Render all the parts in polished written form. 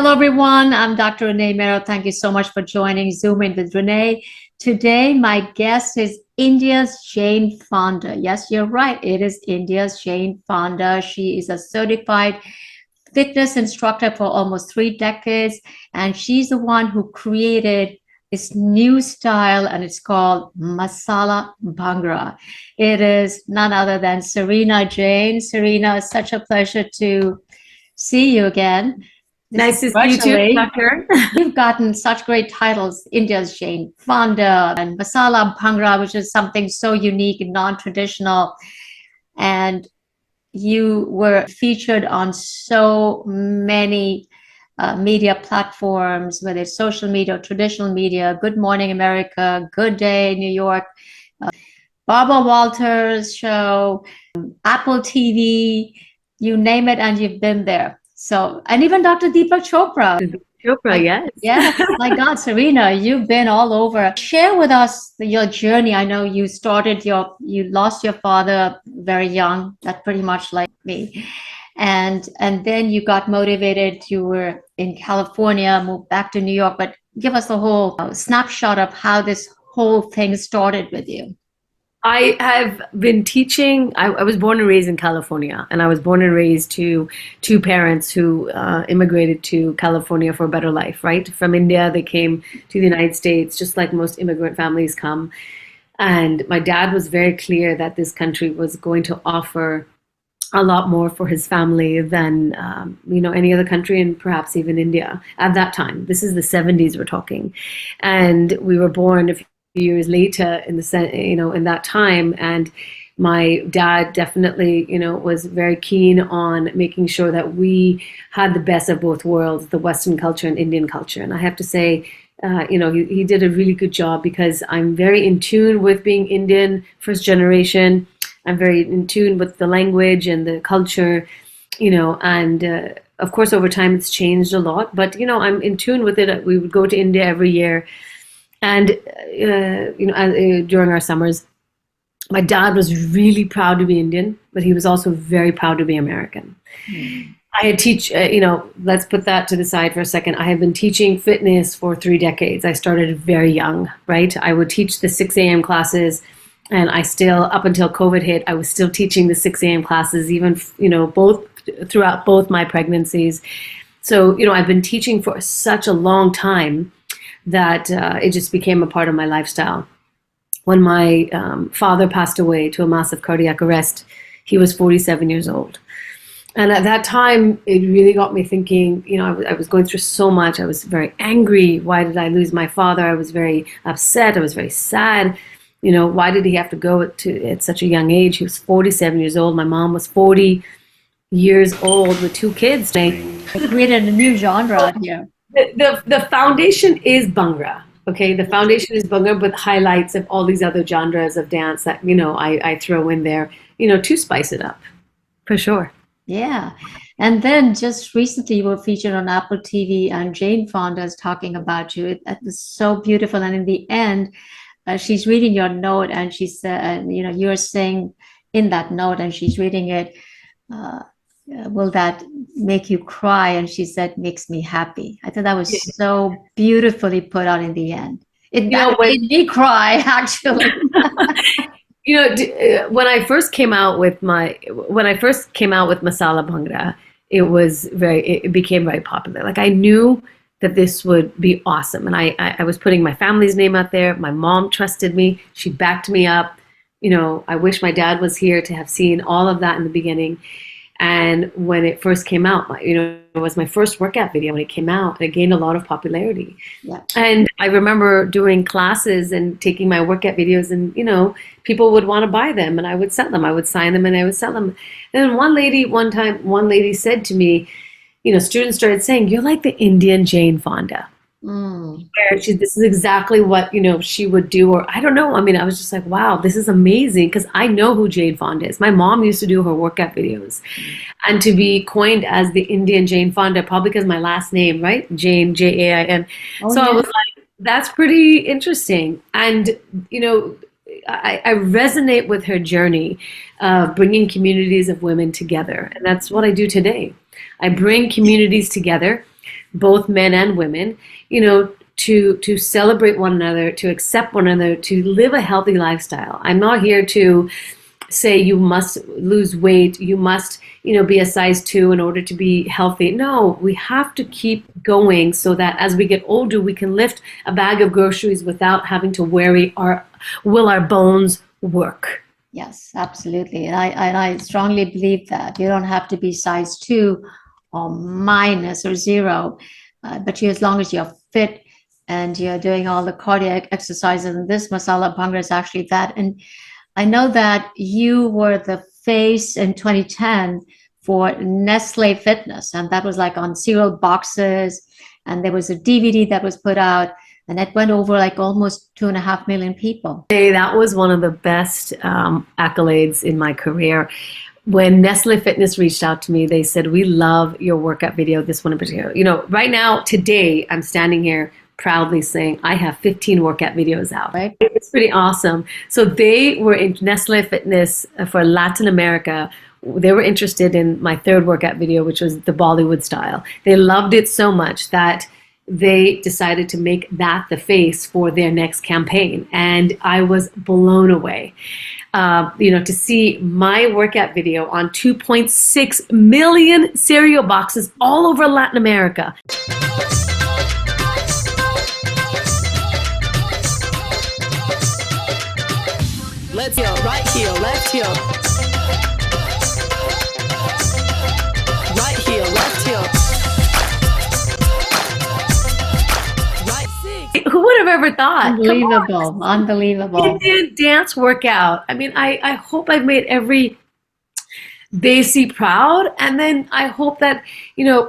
Hello, everyone. I'm Dr. Renee Mehrra. Thank you so much for joining Zoom In with Renee. Today, my guest is India's Jane Fonda. Yes, you're right. It is India's Jane Fonda. She is a certified fitness instructor for almost 3 decades, and she's the one who created this new style, and it's called Masala Bhangra. It is none other than Sarina Jain. Sarina, it's such a pleasure to see you again. Nice to see you too, Doctor. You've gotten such great titles, India's Jane Fonda and Masala Bhangra, which is something so unique and non-traditional. And you were featured on so many media platforms, whether it's social media or traditional media, Good Morning America, Good Day New York, Barbara Walters show, Apple TV, you name it, and you've been there. So, and even Dr. Deepak Chopra. Yes. Yeah, my God, Sarina, you've been all over. Share with us your journey. I know you lost your father very young. That's pretty much like me. And then you got motivated. You were in California, moved back to New York. But give us the whole snapshot of how this whole thing started with you. I have been teaching. I was born and raised in California, and I was born and raised to two parents who immigrated to California for a better life, right? From India, they came to the United States, just like most immigrant families come. And my dad was very clear that this country was going to offer a lot more for his family than any other country, and perhaps even India at that time. This is the 70s we're talking. And we were born a few years later in that time, and my dad definitely was very keen on making sure that we had the best of both worlds, the Western culture and Indian culture. And I have to say, he did a really good job, because I'm very in tune with being Indian, first generation. I'm very in tune with the language and the culture, and of course over time it's changed a lot, but I'm in tune with it. We would go to India every year. And during our summers, my dad was really proud to be Indian, but he was also very proud to be American. I had let's put that to the side for a second. I have been teaching fitness for 3 decades. I started very young, right? I would teach the 6 a.m. classes, and I still, up until COVID hit, I was still teaching the 6 a.m. classes, even throughout both my pregnancies. So I've been teaching for such a long time that it just became a part of my lifestyle. When my father passed away to a massive cardiac arrest, he was 47 years old. And at that time, it really got me thinking, I was going through so much. I was very angry. Why did I lose my father? I was very upset. I was very sad. Why did he have to go at such a young age? He was 47 years old. My mom was 40 years old with 2 kids. They created a new genre out here. The foundation is Bangra, okay? The foundation is Bangra, with highlights of all these other genres of dance that, I throw in there, to spice it up, for sure. Yeah. And then just recently you were featured on Apple TV, and Jane Fonda is talking about you. It was so beautiful. And in the end, she's reading your note, and she said, you're saying in that note, and she's reading it, will that make you cry? And she said, makes me happy. I thought that was so beautifully put out in the end. It made me cry, actually. When I first came out with Masala Bhangra, it became very popular. Like, I knew that this would be awesome. And I was putting my family's name out there. My mom trusted me. She backed me up. I wish my dad was here to have seen all of that in the beginning. And when it first came out, it was my first workout video when it came out. It gained a lot of popularity. Yeah. And I remember doing classes and taking my workout videos, and, people would want to buy them, and I would sell them. I would sign them and I would sell them. And then one lady said to me, students started saying, you're like the Indian Jane Fonda. Where this is exactly what she would do, or I don't know. I mean, I was just like, wow, this is amazing, because I know who Jane Fonda is. My mom used to do her workout videos, and to be coined as the Indian Jane Fonda, probably because my last name, right, Jane, Jain. So I was like, that's pretty interesting, and I resonate with her journey of bringing communities of women together, and that's what I do today. I bring communities together both men and women, to celebrate one another, to accept one another, to live a healthy lifestyle. I'm not here to say you must lose weight, you must, be a size 2 in order to be healthy. No, we have to keep going so that as we get older, we can lift a bag of groceries without having to worry, will our bones work? Yes, absolutely. And I strongly believe that you don't have to be size 2 or minus or 0, but as long as you're fit and you're doing all the cardiac exercises, and this Masala Bhangra is actually that. And I know that you were the face in 2010 for Nestle Fitness, and that was like on cereal boxes, and there was a DVD that was put out, and it went over like almost 2.5 million people. That was one of the best accolades in my career. When Nestle Fitness reached out to me, they said, "We love your workout video, this one in particular." Right now, today, I'm standing here proudly saying I have 15 workout videos out. Right. It's pretty awesome. So they were in Nestle Fitness for Latin America. They were interested in my third workout video, which was the Bollywood style. They loved it so much that they decided to make that the face for their next campaign. And I was blown away. To see my workout video on 2.6 million cereal boxes all over Latin America. Let's heel, right heel, left heel. Right heel, left heel. Right six. Who would have ever thought? Unbelievable. Unbelievable. Indian dance workout. I mean, I hope I've made every Desi proud, and then I hope that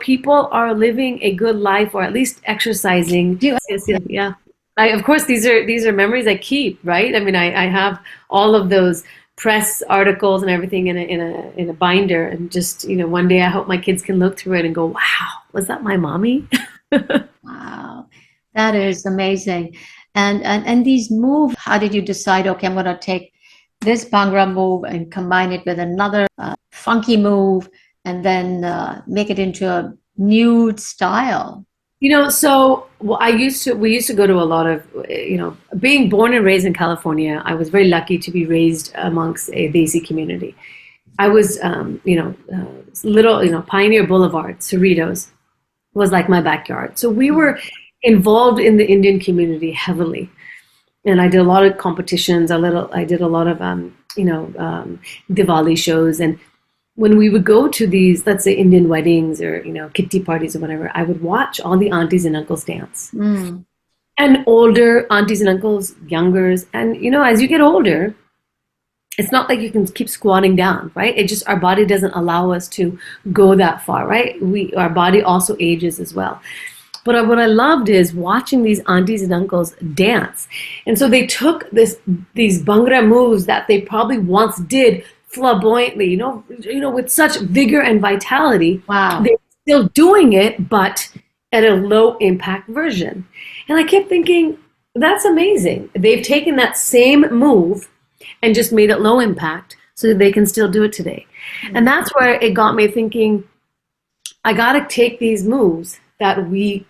people are living a good life, or at least exercising. Yeah. Of course, these are memories I keep, right? I mean, I have all of those press articles and everything in a binder, and just one day I hope my kids can look through it and go, "Wow, was that my mommy?" Wow, that is amazing. And these moves, how did you decide? Okay, I'm going to take this Bhangra move and combine it with another funky move, and then make it into a new style. So we used to go to a lot of, being born and raised in California, I was very lucky to be raised amongst a Desi community. I was, little, Pioneer Boulevard, Cerritos was like my backyard. So we were involved in the Indian community heavily. And I did a lot of competitions, I did a lot of, Diwali shows. And when we would go to these, let's say, Indian weddings or, kitty parties or whatever, I would watch all the aunties and uncles dance. Mm. And older aunties and uncles, youngers. And, as you get older, it's not like you can keep squatting down, right? It just, our body doesn't allow us to go that far, right? Our body also ages as well. But what I loved is watching these aunties and uncles dance. And so they took these Bhangra moves that they probably once did flamboyantly, with such vigor and vitality. Wow. They're still doing it, but at a low impact version. And I kept thinking, that's amazing. They've taken that same move and just made it low impact so that they can still do it today. Mm-hmm. And that's where it got me thinking, I got to take these moves that we,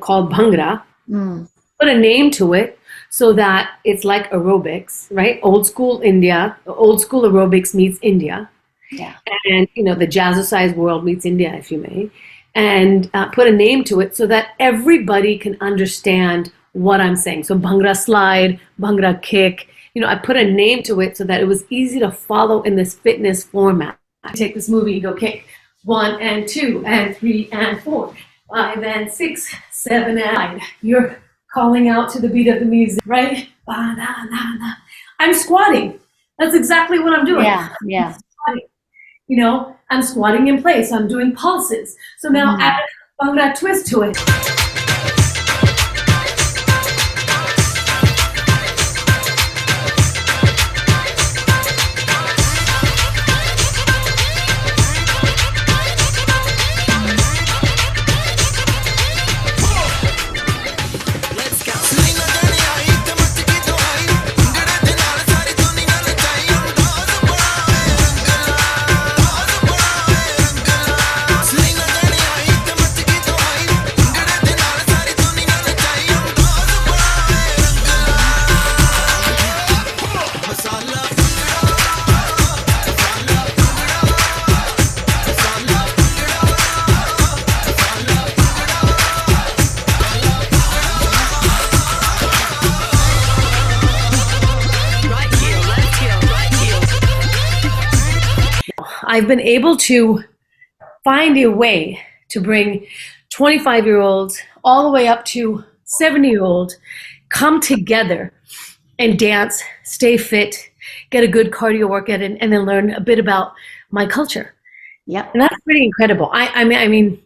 call Bhangra, put a name to it, so that it's like aerobics, right? Old school aerobics meets India. Yeah. And, the jazzercise world meets India, if you may. And put a name to it so that everybody can understand what I'm saying. So Bhangra slide, Bhangra kick, I put a name to it so that it was easy to follow in this fitness format. I take this movie, you go kick 1 and 2 and 3 and 4, 5 and 6, 7 and 9. You're calling out to the beat of the music, right? I'm squatting. That's exactly what I'm doing. Yeah. I'm squatting in place. I'm doing pulses. So now add a Bhangra twist to it. I've been able to find a way to bring 25-year-olds all the way up to 70-year-olds come together and dance, stay fit, get a good cardio workout, and then learn a bit about my culture. Yep. And that's pretty incredible. I mean,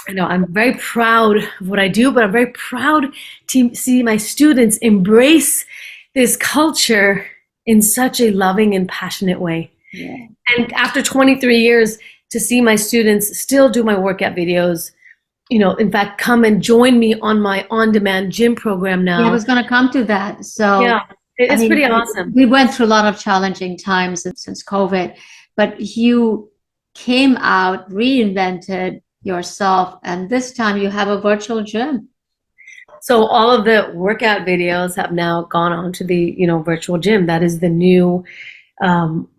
I know I'm very proud of what I do, but I'm very proud to see my students embrace this culture in such a loving and passionate way. Yeah. And after 23 years, to see my students still do my workout videos, in fact, come and join me on my on-demand gym program now. Yeah, I was going to come to that. So yeah, it's pretty awesome. We went through a lot of challenging times since COVID, but you came out, reinvented yourself, and this time you have a virtual gym. So all of the workout videos have now gone on to the virtual gym. That is the new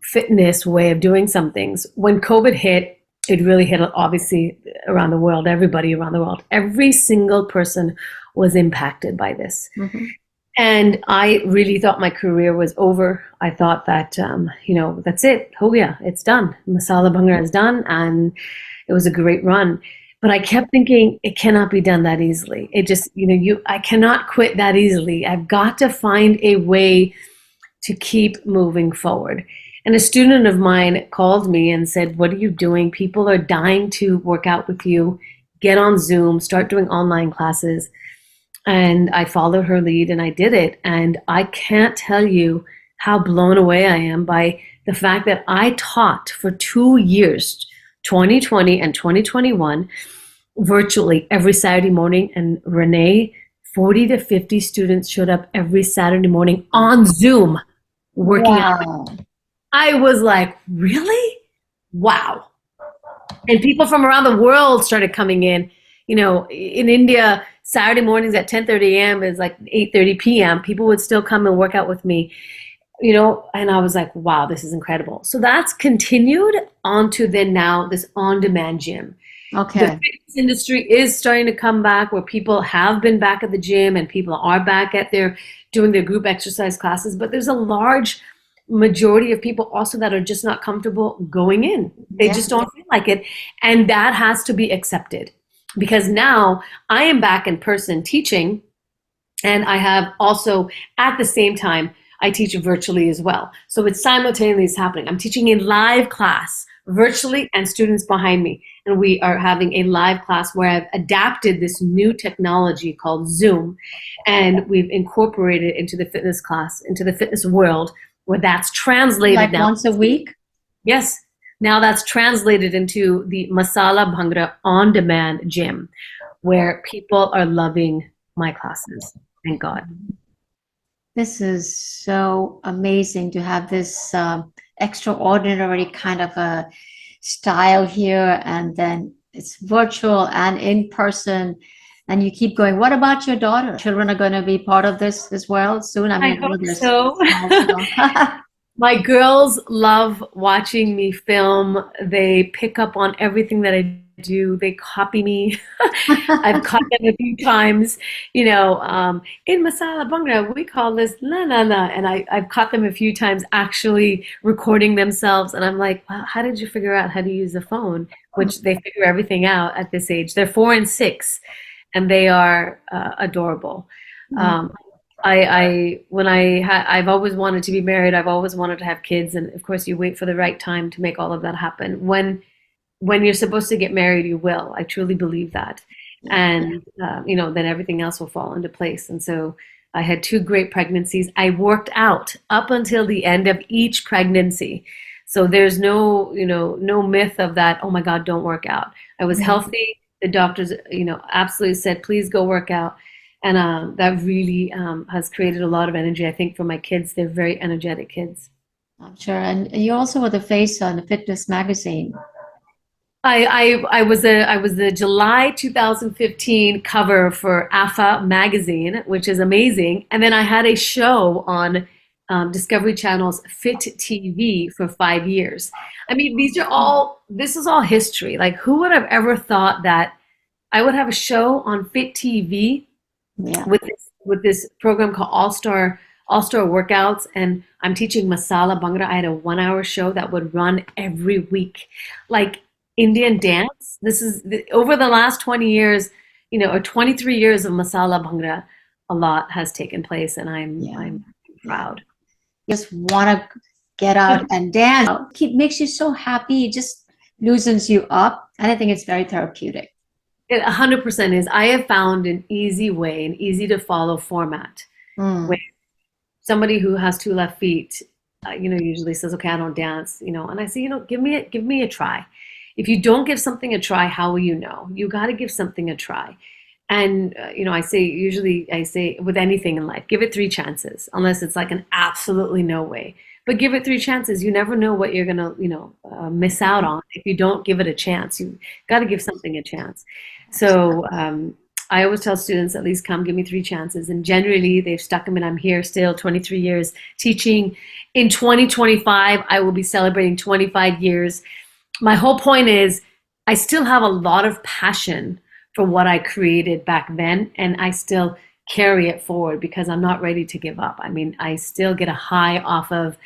fitness way of doing some things. When COVID hit, it really hit obviously around the world, everybody around the world. Every single person was impacted by this. Mm-hmm. And I really thought my career was over. I thought that, that's it. Oh yeah, it's done. Masala Bhangra is done. And it was a great run. But I kept thinking it cannot be done that easily. It just, I cannot quit that easily. I've got to find a way to keep moving forward. And a student of mine called me and said, what are you doing? People are dying to work out with you. Get on Zoom, start doing online classes. And I followed her lead and I did it. And I can't tell you how blown away I am by the fact that I taught for 2 years, 2020 and 2021, virtually every Saturday morning. And Renee, 40 to 50 students showed up every Saturday morning on Zoom working out. I was like, really? Wow. And people from around the world started coming in. In India, Saturday mornings at 10:30 a.m. is like 8:30 p.m. People would still come and work out with me, and I was like, wow, this is incredible. So that's continued onto then now this on-demand gym. Okay. The fitness industry is starting to come back where people have been back at the gym and people are back at doing their group exercise classes, but there's a large majority of people also that are just not comfortable going in. They just don't feel like it. And that has to be accepted because now I am back in person teaching, and I have also at the same time, I teach virtually as well. So it's simultaneously happening. I'm teaching a live class virtually and students behind me. And we are having a live class where I've adapted this new technology called Zoom, and we've incorporated it into the fitness class, into the fitness world, where that's translated like now. Once a week? Yes. Now that's translated into the Masala Bhangra on-demand gym, where people are loving my classes. Thank God. This is so amazing to have this extraordinary kind of a style here, and then it's virtual and in person, and you keep going. What about your daughter? Children are going to be part of this as well soon? I hope so. My girls love watching me film. They pick up on everything that I do. They copy me. I've caught them a few times. In Masala Bhangra, we call this la la la. And I've caught them a few times actually recording themselves. And I'm like, wow, how did you figure out how to use a phone? Which they figure everything out at this age. They're 4 and 6, and they are adorable. I've always wanted to be married. I've always wanted to have kids. And of course, you wait for the right time to make all of that happen. When you're supposed to get married, you will. I truly believe that. And, then everything else will fall into place. And so I had 2 great pregnancies. I worked out up until the end of each pregnancy. So there's no myth of that, oh my God, don't work out. I was healthy. The doctors, absolutely said, please go work out. And that really has created a lot of energy, I think, for my kids. They're very energetic kids. I'm sure. And you also were the face on the fitness magazine. I was the July 2015 cover for AFA magazine, which is amazing. And then I had a show on Discovery Channel's Fit TV for 5 years. I mean, this is all history. Like, who would have ever thought that I would have a show on Fit TV with this program called All Star all-star workouts, and I'm teaching Masala Bhangra. I had a 1-hour show that would run every week. Like Indian dance, over the last 20 years, or 23 years of Masala Bhangra, a lot has taken place, and I'm proud. Just want to get out and dance. It makes you so happy. It just loosens you up. And I think it's very therapeutic. It 100% is. I have found an easy way, an easy to follow format. Where somebody who has 2 left feet, usually says, okay, I don't dance, and I say, give me a try. If you don't give something a try, how will you know? You got to give something a try. And, I say with anything in life, give it 3 chances, unless it's like an absolutely no way. But give it 3 chances. You never know what you're going to, miss out on if you don't give it a chance. You got to give something a chance. So I always tell students, at least come give me 3 chances. And generally, they've stuck them, and I'm here still 23 years teaching. In 2025, I will be celebrating 25 years. My whole point is I still have a lot of passion for what I created back then, and I still carry it forward because I'm not ready to give up. I mean, I still get a high off of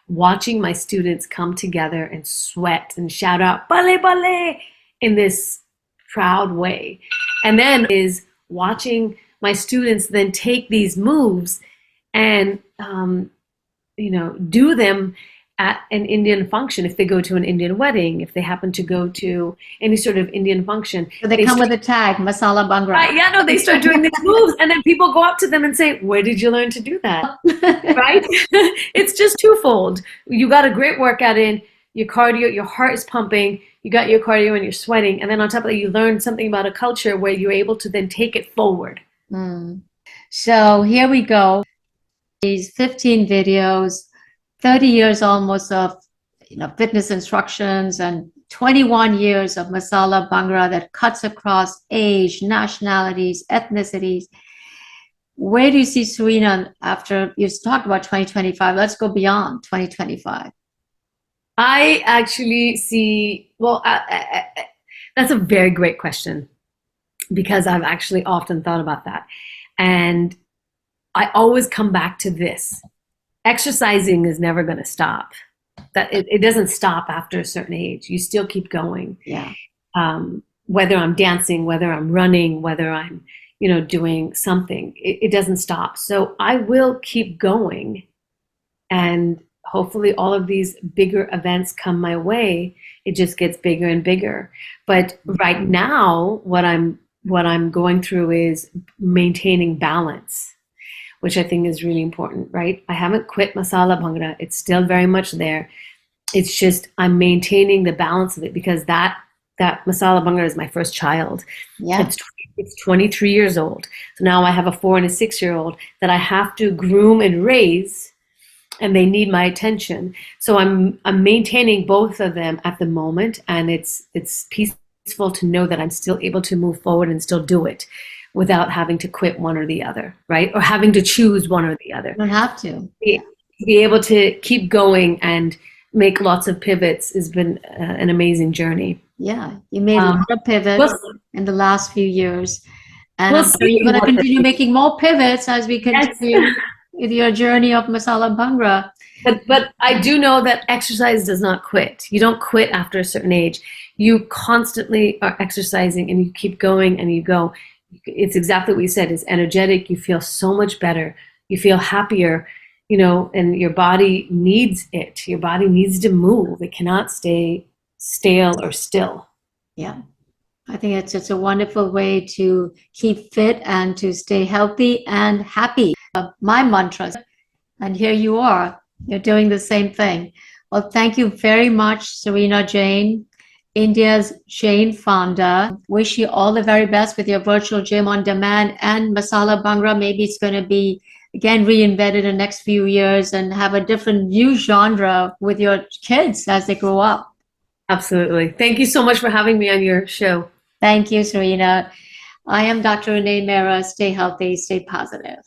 watching my students come together and sweat and shout out "Bale Bale" in this proud way. And then is watching my students then take these moves and do them at an Indian function. If they go to an Indian wedding, if they happen to go to any sort of Indian function. So they come with a tag, Masala Bhangra. Right, yeah, no, they start doing these moves, and then people go up to them and say, where did you learn to do that? Right? It's just twofold. You got a great workout in, your cardio, your heart is pumping, you got your cardio and you're sweating, and then on top of that, you learn something about a culture where you're able to then take it forward. So here we go. These 15 videos, 30 years almost of fitness instructions, and 21 years of Masala Bhangra that cuts across age, nationalities, ethnicities. Where do you see Sarina after you talked about 2025? Let's go beyond 2025. I actually see, that's a very great question, because I've actually often thought about that. And I always come back to this. Exercising is never going to stop. That it doesn't stop after a certain age. You still keep going. Yeah. Whether I'm dancing, whether I'm running, whether I'm, doing something, it doesn't stop. So I will keep going, and hopefully all of these bigger events come my way. It just gets bigger and bigger. But right now, what I'm going through is maintaining balance, which I think is really important, right? I haven't quit Masala Bhangra. It's still very much there. It's just I'm maintaining the balance of it, because that Masala Bhangra is my first child. Yeah. It's 23 years old. So now I have a 4 and a 6-year-old that I have to groom and raise, and they need my attention. So I'm maintaining both of them at the moment, and it's peaceful to know that I'm still able to move forward and still do it without having to quit one or the other, right? Or having to choose one or the other. You don't have to. Be able to keep going and make lots of pivots has been an amazing journey. Yeah, you made a lot of pivots in the last few years. And I'm sure you're going to continue making more pivots as we continue with your journey of Masala Bhangra. But I do know that exercise does not quit. You don't quit after a certain age. You constantly are exercising, and you keep going and you go. It's exactly what you said. It's energetic. You feel so much better. You feel happier, and your body needs it. Your body needs to move. It cannot stay stale or still. Yeah. I think it's a wonderful way to keep fit and to stay healthy and happy. My mantras. And here you are. You're doing the same thing. Well, thank you very much, Sarina Jain, India's Jane Fonda. Wish you all the very best with your virtual gym on demand and Masala Bhangra. Maybe it's going to be, again, reinvented in the next few years and have a different new genre with your kids as they grow up. Absolutely. Thank you so much for having me on your show. Thank you, Sarina. I am Dr. Renee Mehrra. Stay healthy, stay positive.